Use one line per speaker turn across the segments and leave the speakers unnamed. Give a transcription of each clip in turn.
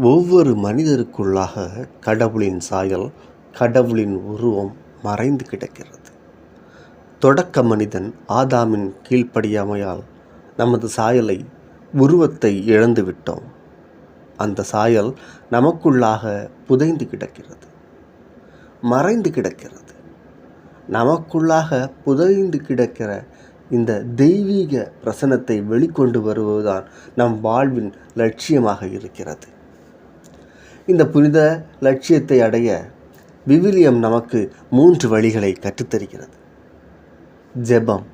ஒவ்வொரு மனிதருக்குள்ளாக கடவுளின் சாயல், கடவுளின் உருவம் மறைந்து கிடக்கிறது. தொடக்க மனிதன் ஆதாமின் கீழ்ப்படியாமையால் நமது சாயலை, உருவத்தை இழந்துவிட்டோம். அந்த சாயல் நமக்குள்ளாக புதைந்து கிடக்கிறது, மறைந்து கிடக்கிறது. நமக்குள்ளாக புதைந்து கிடக்கிற இந்த தெய்வீக பிரசன்னத்தை வெளிக்கொண்டு வருவதுதான் நம் வாழ்வின் லட்சியமாக இருக்கிறது. இந்த புனித லட்சியத்தை அடைய விவிலியம் நமக்கு 3 வழிகளை கற்றுத்தருகிறது. ஜெபம்,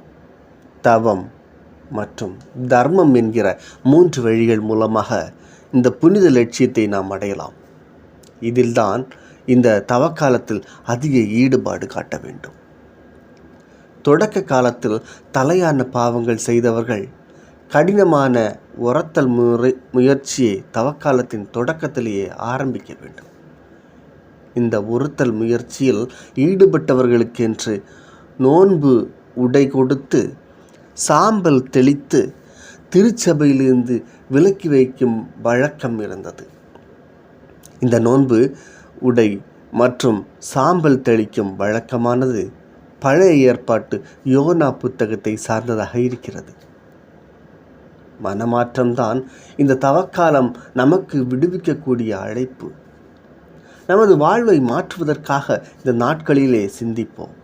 தவம் மற்றும் தர்மம் என்கிற 3 வழிகள் மூலமாக இந்த புனித லட்சியத்தை நாம் அடையலாம். இதில்தான் இந்த தவக்காலத்தில் அதிக ஈடுபாடு காட்ட வேண்டும். தொடக்க காலத்தில் தலையான பாவங்கள் செய்தவர்கள் கடினமான உரத்தல் முயற்சியை தவக்காலத்தின் தொடக்கத்திலேயே ஆரம்பிக்க வேண்டும். இந்த உறுத்தல் முயற்சியில் ஈடுபட்டவர்களுக்கென்று நோன்பு உடை கொடுத்து சாம்பல் தெளித்து திருச்சபையிலிருந்து விலக்கி வைக்கும் வழக்கம் இருந்தது. இந்த நோன்பு உடை மற்றும் சாம்பல் தெளிக்கும் வழக்கமானது பழைய ஏற்பாட்டு யோனா புத்தகத்தை சார்ந்ததாக இருக்கிறது. மனமாற்றம்தான் இந்த தவக்காலம் நமக்கு விடுவிக்கக்கூடிய அழைப்பு. நமது வாழ்வை மாற்றுவதற்காக இந்த நாட்களிலே சிந்திப்போம்.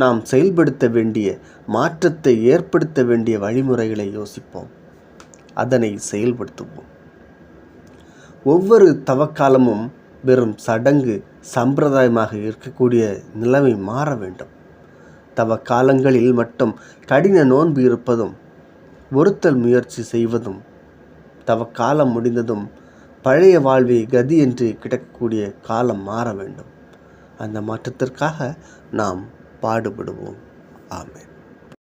நாம் செயல்படுத்த வேண்டிய மாற்றத்தை ஏற்படுத்த வேண்டிய வழிமுறைகளை யோசிப்போம், அதனை செயல்படுத்துவோம். ஒவ்வொரு தவக்காலமும் வெறும் சடங்கு சம்பிரதாயமாக இருக்கக்கூடிய நிலைமை மாற வேண்டும். தவக்காலங்களில் மட்டும் கடின நோன்பு இருப்பதும் ஒருத்தல் முயற்சி செய்வதும், தவக்காலம் முடிந்ததும் பழைய வாழ்வை கதி என்று கிடக்கக்கூடிய காலம் மாற வேண்டும். அந்த மாற்றத்திற்காக நாம் பாடுபடுவோம். ஆமென்.